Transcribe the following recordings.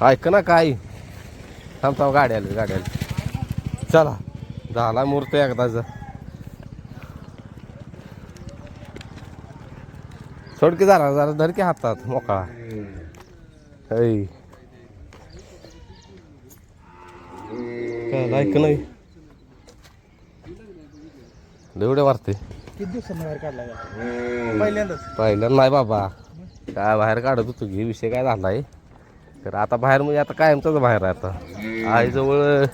ऐक ना काय थांब थांब गाडी आली चला झाला मूर्त एकदाचा सोडकी जरा जरा धर की हातात मोकळा ऐ काय ऐक नाही एवढे वारते किती दिवसांनी बाहेर काढला पहिल्यांदा नाही बाबा काय बाहेर काढत होतो घे विषय काय झालाय तर आता बाहेर म्हणजे आता कायमचाच बाहेर आहे आता आईजवळ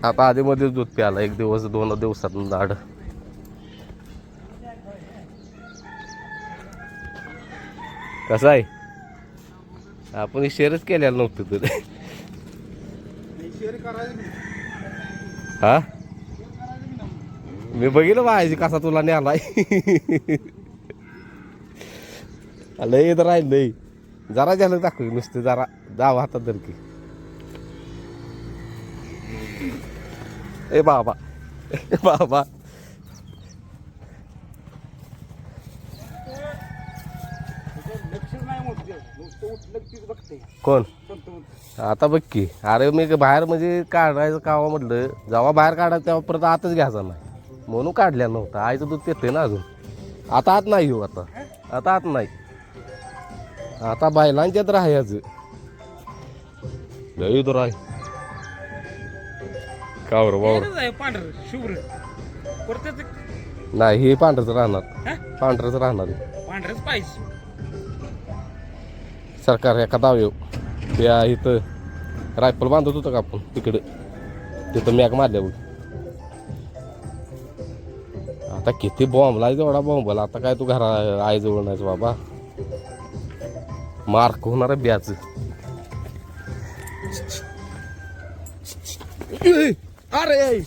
आता आधीमध्येच दूध प्याला 1 दिवस 2 दिवसात दाड कसं आहे आपण शेअरच केलेलं नव्हतं तर हा मी बघितलं बायची कसा तुला न्यालाय लय तर राहिलंय जरा झालं दाखव नुसतं जरा जावं हातात धर की ए बाबा बाबा कोण आता बघ की अरे मी बाहेर म्हणजे काढायचं कावा म्हटलं जेव्हा बाहेर काढायचं तेव्हा परत आतच घ्यायचा नाही म्हणून काढल्या नव्हता आईचं दूध पिते ना अजून आता आत नाही हो आता आत नाही आता बैलांच्यात राहायचं लई तर आहे कावर वावर पांढर शुभ्र नाही हे पांढरच राहणार पांढरच राहणार पांढरच पाहिजे सरकार एका दाव त्या इथं रायफल बांधत होतं का आपण तिकडं तिथं मॅग मारल्यावर आता किती बॉम्बला तेवढा बॉम्बला आता काय तू घरा आईजवळ नाहीच बाबा मार्क होणार आहे ब्याच अरे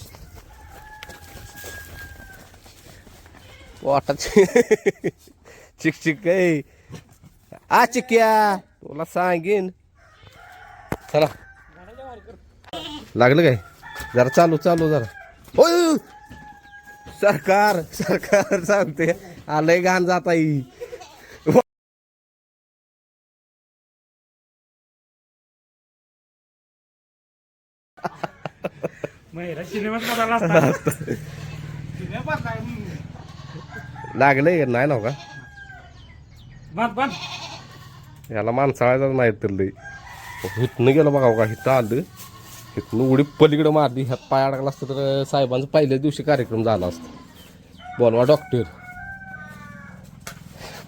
वाटाची चिक चिक आ चिक्या तुला सांगेन चला लागलं काय जरा चालू जरा होय सरकार सांगते आलंय घाण जात आई लागलंय नाही ना का याला माणसाळायचं नाही तर लई इथनं गेलं बघा का इथं आलं इथनं उडी पलीकडं मारली ह्यात पाय अडकला असतं तर साहेबांचा पहिल्याच दिवशी कार्यक्रम झाला असता बोलवा डॉक्टर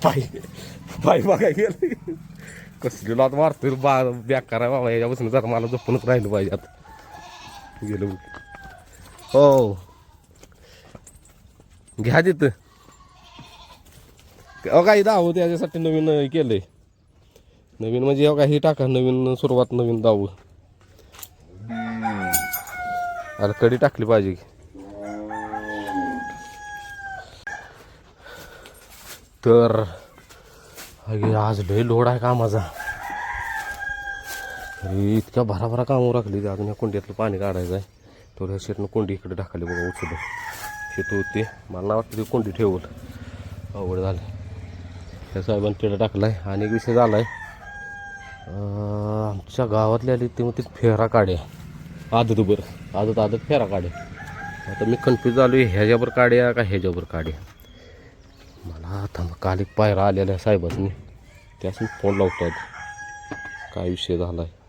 पाय बघा गेलं कसली लात मारतोय बॅक करा बाबा याच्यापासून जरा मला झोपूनच राहिलं पाहिजे आता गेलं हो घ्या तिथं काही दाव त्याच्यासाठी नवीन केलंय नवीन म्हणजे हो काही टाका नवीन सुरुवात नवीन दाव अरे कडी टाकली पाहिजे तर आज लय लोड आहे कामाचा इतक्या भराभरा कामावर राखली अजून या कोंडीतलं पाणी काढायचं आहे तर ह्या शेतनं कोंडी इकडे टाकली बघा उचलून शेत होते मला नाही वाटतं ती कोंडी ठेवल अवघड झालं त्या साहेबांनी टेडा टाकला आहे आणि एक विषय झाला आहे आमच्या गावातले आली ते मग ते फेरा काढ्या आदत फेरा काढ्या आता मी कन्फ्यूज झालो आहे ह्याच्यावर काढ्या का ह्याच्यावर काढ्या मला आता काल एक पायरा आलेला आहे साहेबांनी त्यास मी फोन लावतो काय विषय झाला आहे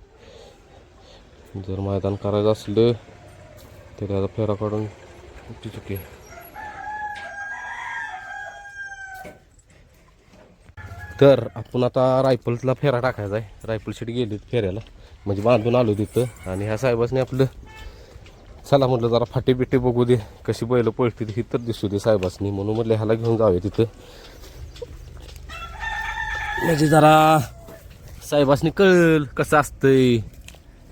जर मैदान करायचं असलं तर त्याचा फेरा काढून चुकी तर आपण आता रायफलला फेरा टाकायचा आहे रायफल शीट गेली फेऱ्याला म्हणजे बांधून आलो तिथं आणि ह्या साहेबांनी आपलं चला म्हटलं जरा फाटी बिटी बघू दे कशी बैल पळतील ही तर दिसू दे साहेबांनी म्हणून म्हटलं ह्याला घेऊन जाऊया तिथं म्हणजे जरा साहेबांनी कळल कसं असतंय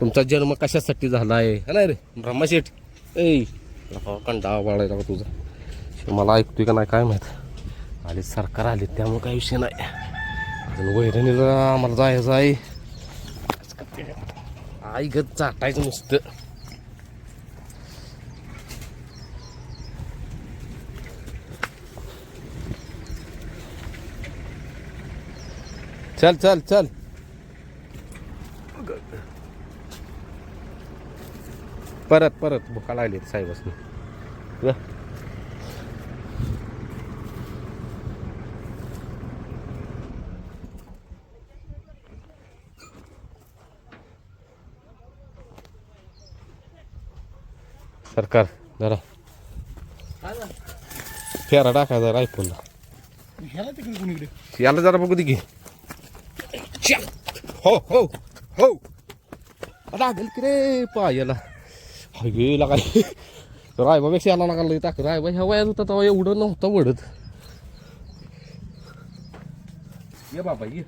तुमचा जन्म कशासाठी झाला आहे नाही रे ब्रह्माशेठ कंटाळा वाढायला का तुझा मला ऐकतोय का नाही काय माहीत आले सरकार आले त्यामुळे काही विषय नाही अजून वैरणीला आम्हाला जायचं आहे आई गत चाटायचं नुसतं चल चल चल परत परत भुका लागली साहेबासनी. सरकार जरा फेरा टाकायचा रायफलला. ह्याला तिकडे कुणीकडे याला जरा बघू दे की. हो हो हो लागेल की रे पायाला. गेला काय रायबापेक्षा याला लागला टाक. रायबा ह्या वयात होता तेव्हा एवढं नव्हतं वडत. ये बाबा ये.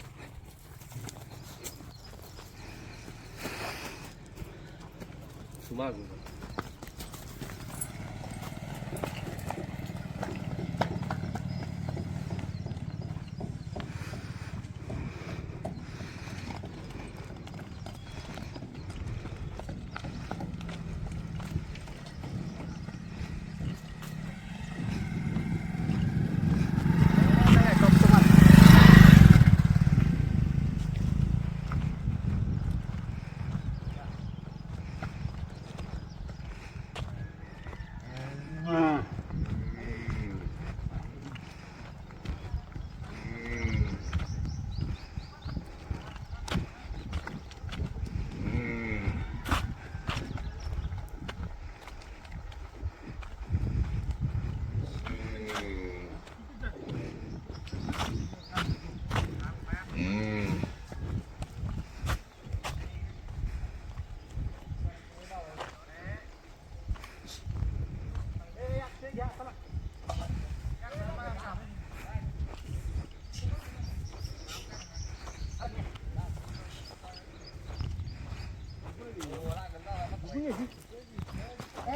माग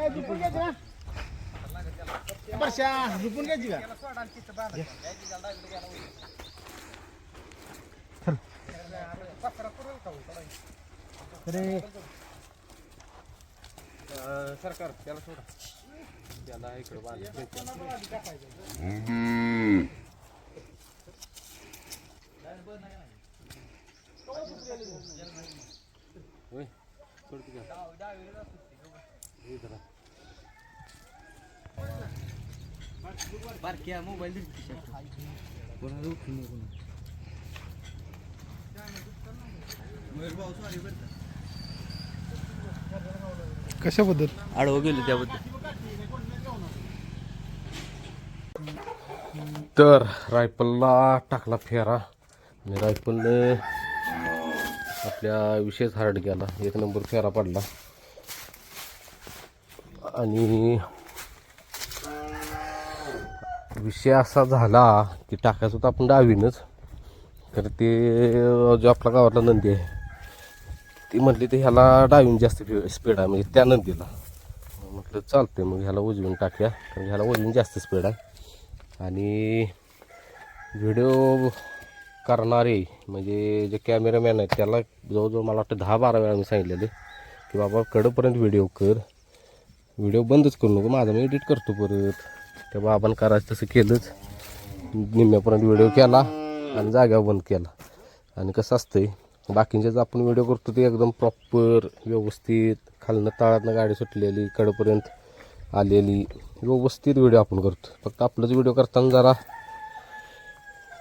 झुपून घ्यायची ना वर्षा झुपून घ्यायची का अरे सरकार त्याला सोडा. त्याला इकडे बारक्या मोबाईल कशाबद्दल आडवं गेलो त्याबद्दल. तर रायफलला टाकला फेरा आणि रायफलने आपल्या विशेष हार्ड गेला. 1 नंबर फेरा पडला. आणि विषय असा झाला की टाकायचं होतं आपण डावीनच. तर ते जो आपला गावातला नंदी आहे ती म्हटली तर ह्याला डावीन जास्त स्पीड आहे म्हणजे त्या नंदीला. म्हटलं चालते मग ह्याला उजवीन टाकूया कारण ह्याला उजवीन जास्त स्पीड आहे. आणि व्हिडिओ करणारे म्हणजे जे कॅमेरामॅन आहेत त्याला जवळजवळ मला वाटतं 10-12 वेळा मी सांगितलेले की बाबा कडपर्यंत व्हिडिओ कर. व्हिडिओ बंदच करू नको माझा मी एडिट करतो परत. त्या बाबांनी करायचं तसं केलंच. निम्म्यापर्यंत व्हिडिओ केला आणि जाग्यावर बंद केला. आणि कसं असतंय बाकींचेच आपण व्हिडिओ करतो ते एकदम प्रॉपर व्यवस्थित खालनं तळातनं गाडी सुटलेली कडपर्यंत आलेली व्यवस्थित व्हिडिओ आपण करतो. फक्त आपलंच व्हिडिओ करताना जरा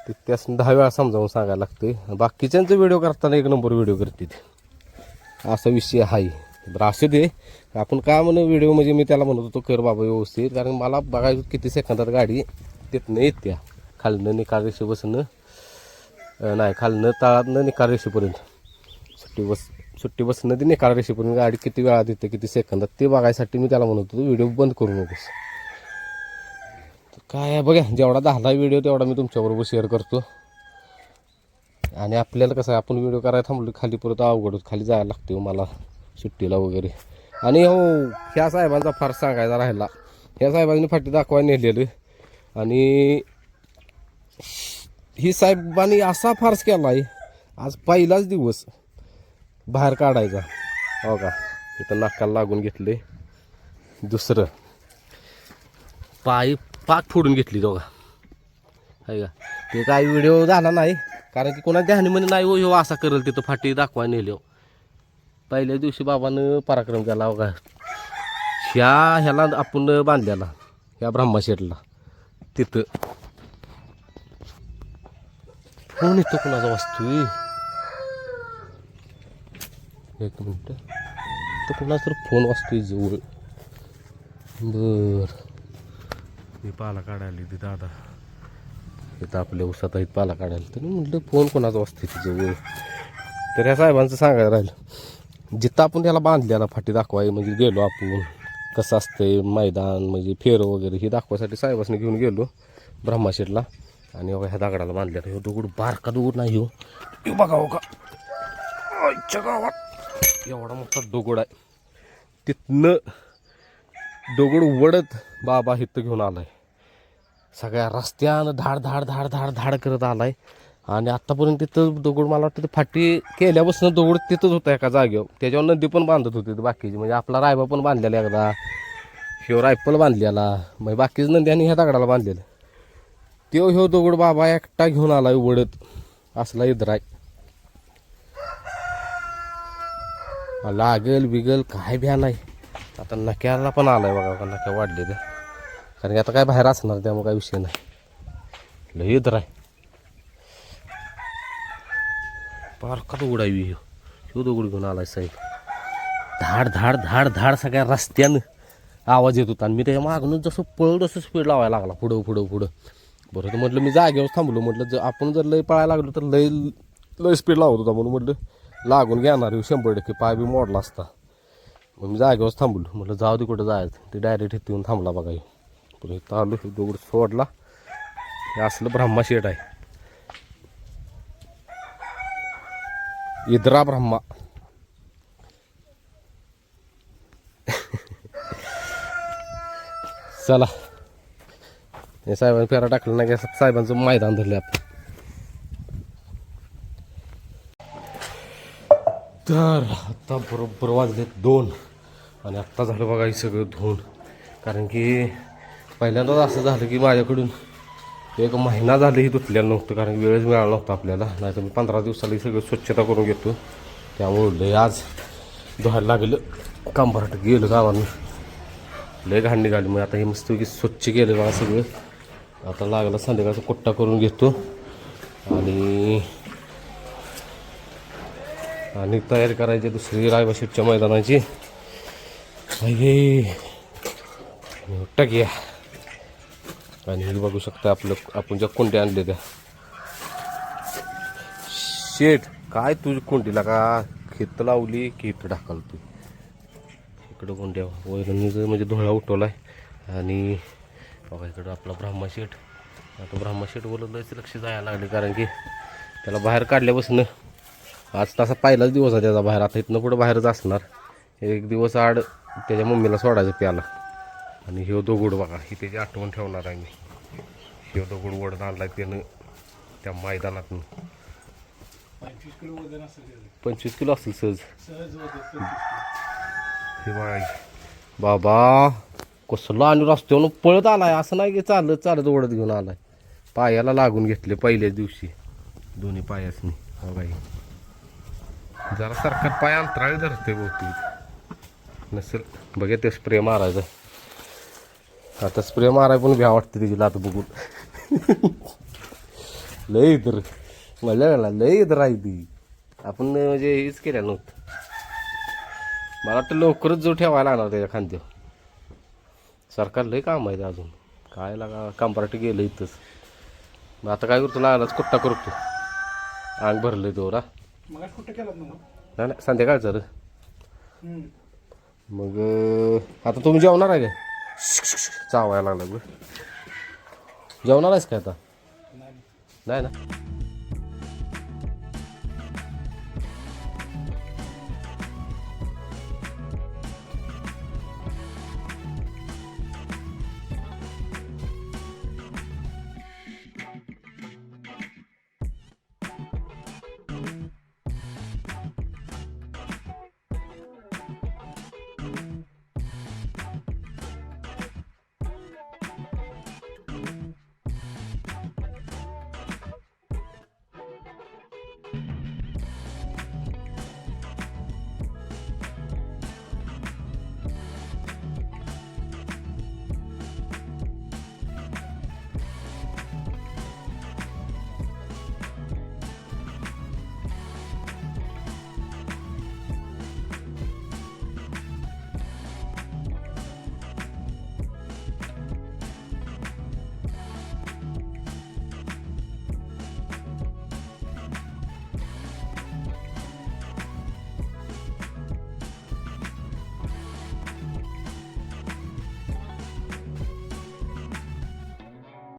ते त्यास 10 वेळा समजावून सांगायला लागते. बाकीच्यांचं व्हिडिओ करताना 1 नंबर व्हिडिओ करतात असा विषय आहे. बरं असू दे. आपण काय म्हणू व्हिडिओ म्हणजे मी त्याला म्हणत होतो कर बाबा व्यवस्थित कारण मला बघायचं किती सेकंदात गाडी तिथनं येत्या खालनं निकाल रेषे बसणं नाही खालनं तळातनं निकाल रेषेपर्यंत सुट्टी बसणं ती निकाल रेषेपर्यंत गाडी किती वेळा देते किती सेकंदात ते बघायसाठी मी त्याला म्हणत होतो व्हिडिओ बंद करू नकोस. काय बघा जेवढा झाला व्हिडिओ तेवढा मी तुमच्याबरोबर शेअर करतो. आणि आपल्याला कसं आहे आपण व्हिडिओ करायला थांबलो खाली परत अवघड होत खाली जायला लागते मला सुट्टीला वगैरे. आणि हो ह्या साहेबांचा फार सांगायचा राहिला. ह्या साहेबांनी फाटी दाखवायला नेलेलं आणि ही साहेबांनी असा फार्स केला आहे आज पहिलाच दिवस बाहेर काढायचा. हो का इथं नाकाला लागून घेतले. दुसरं पाक फोडून घेतली दोघा आहे का. ते काही व्हिडिओ झाला नाही कारण की कोणा ध्यानीमध्ये नाही हो असा करेल तिथं फाटी दाखवायला नेले. पहिल्या दिवशी बाबानं पराक्रम केला बघा ह्याला आपण बांधलेला ह्या ब्रह्माशेठला तिथं फोन येतो कुणाचा वाजतोय. एक मिनिट, तर कुणाचा तर फोन वाजतोय जवळ. बर, मी पाला काढायला ती दादा इथं आपल्या उसात आहेत पाला काढायला. तर म्हटलं फोन कोणाचा वाजतोय ती जवळ. तर ह्या साहेबांचं सांगायला राहिलं, जिथं आपण त्याला बांधलेला फाटी दाखवाय म्हणजे गेलो आपण कसं असतंय मैदान म्हणजे फेर वगैरे हे दाखवायसाठी साहेबांनी घेऊन गेलो ब्रह्माशेठला. आणि बघा ह्या दगडाला बांधलेला ह्यो दगड बारका दगड नाही हो बघा हो का आईच्या गावात एवढा मोठा दगड आहे. तिथनं दगड वडत बाबा इथं घेऊन आलाय. सगळ्या रस्त्यानं धाड धाड धाड धाड धाड करत आलाय. आणि आत्तापर्यंत तिथं दगड मला वाटतं फाटी केल्यापासून दगड तिथंच होता एका जागेवर. त्याच्यावर नदी पण बांधत होती बाकीची, म्हणजे आपला रायबा पण बांधलेला एकदा, ह्यो रायफल बांधलेला, म्हणजे बाकीच नदी आणि ह्या दगडाला बांधलेलं. त्यो ह्यो दगड बाबा एकटा घेऊन आलाय वडत. असला इद्राय लागेल बिगल काय भ्या नाही. आता नक्याला पण आलाय बघा का, नक्या वाढले ते, कारण की आता काय बाहेर असणार त्यामुळे काय विषय नाही. लय इद्राय पारका दगड आहे ह्यो दगड घेऊन आलाय साहेब. धाड धाड धाड धाड सगळ्या रस्त्यानं आवाज येत होता. आणि मी त्याच्या मागून जसं पळलं तसं स्पीड लावायला लागला पुढं पुढं पुढं. बरं तर म्हटलं मी जागेवर थांबलो, म्हटलं आपण जर लय पळायला लागलो तर लय लय स्पीड लावत होता, म्हणून म्हटलं लागून घेणार 100% पाय बी मोडला असता. मग मी जागेवरच थांबलो, म्हटलं जाऊ दे कुठं जायचं. ते डायरेक्ट इथे येऊन थांबला बघा. पुढे इथं आलो, दगड सोडला. हे असलं ब्रह्माशेठ आहे, इद्रा ब्रह्मा. चला हे साहेबांनी फेरा टाकला नाही, साहेबांचं मैदान धरले आपण. तर आत्ता बरोबर वाजले 2 आणि आत्ता झालं बघा हे सगळं धुवून. कारण की पहिल्यांदाच असं झालं की माझ्याकडून 1 महिना झालं ही धुतलेलं नव्हतं, कारण की वेळच मिळाला नव्हता आपल्याला. नाही तर मी 15 दिवसाला ही सगळं स्वच्छता करून घेतो. त्यामुळं लय आज धुवायला लागलं. कांबराट गेलं गावानं, लय घाण निघाली. मग आता हे मस्तपैकी स्वच्छ केलं बघा सगळं. आता लागला संध्याकाळचा कोट्टा करून घेतो आणि तयारी करायची दुसरी रायबाशेठच्या मैदानाची. टक्या आणि हे बघू शकता आपण ज्या कोंड्या आणल्या त्या. शेठ काय तुझी कोंडीला का खेत लावली की इथं ढाकाल तू इकडं कोंड्या वैरणीचं म्हणजे धुळा उठवलाय. आणि बघा इकडं आपला ब्रह्माशेठ. आता ब्रह्माशेठ बोलत लक्ष जायला लागले, कारण की त्याला बाहेर काढल्यापासून आज तसा पहिलाच दिवस आहे त्याचा बाहेर. आता इथनं पुढं बाहेरच असणार. 1 दिवस आड त्याच्या मम्मीला सोडायचं प्याला. आणि ह्यो दगड बघा ही त्याची आठवण ठेवणार आहे मी. ह्यो दगड वडून आणलाय त्यानं त्या मैदानातून. 25 किलो असेल सहज. हे बघा बाबा कसला आणि रस्त्यावरून पळत आलाय, असं नाही की चालत चालत ओढत घेऊन आलाय. पायाला लागून घेतले पहिल्याच दिवशी दोन्ही पायासनी. हो बाई जरा सरकत पाय अंतराळी धरते बहुतेक नसेल. बघा ते स्प्रे मारायचं. आता स्प्रे माराय पण भ्या वाटते त्याची लात बघून. लय इतर मला लय इतर आहे ती. आपण म्हणजे हेच केलं नव्हतं. मला वाटतं लवकरच जो ठेवायला लागणार त्याच्या खांद्यावर. सरकार लय काम आहे अजून काय लागा. कांबराटी गेलं इथंच. मग आता काय करतो लागलाच कुट्टा करतो. अंग भरलंय दोरा. नाही नाही संध्याकाळचं रे. मग आता तुम्ही जेवणार आहे काय? चावायला लागला जेवणार आहेस काय आता? नाही ना.